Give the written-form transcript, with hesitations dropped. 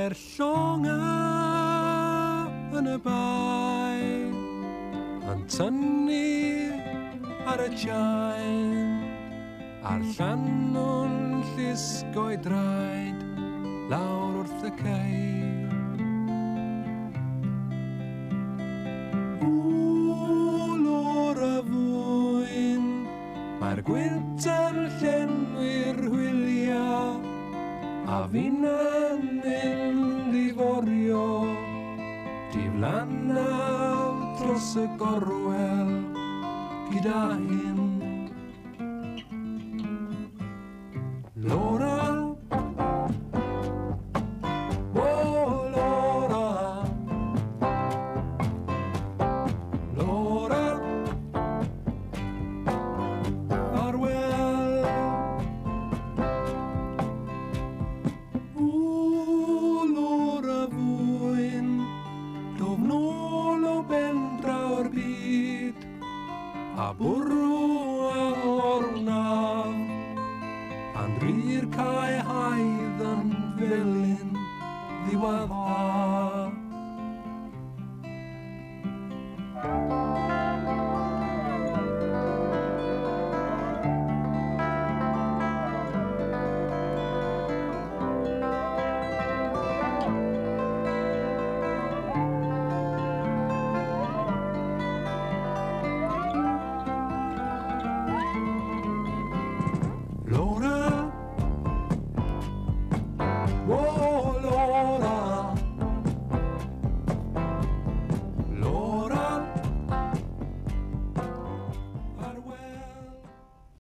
Mae'r llonga yn y bai yn tynnu ar y jain a'r llanw'n llusgo'i draed lawr wrth y cei. Lor y fwyn, mae'r gwynt yn llenwi'r hwylio a finna'n mynd i forio diflannaw dros y gorwel gyda hyn. Lora, o Lora, Lora, farwel. Lora fwyn, dod nôl o bentra o'r byd a bwrw a ornaf pan rhy'r cae haidd yn felyn ddiweddar.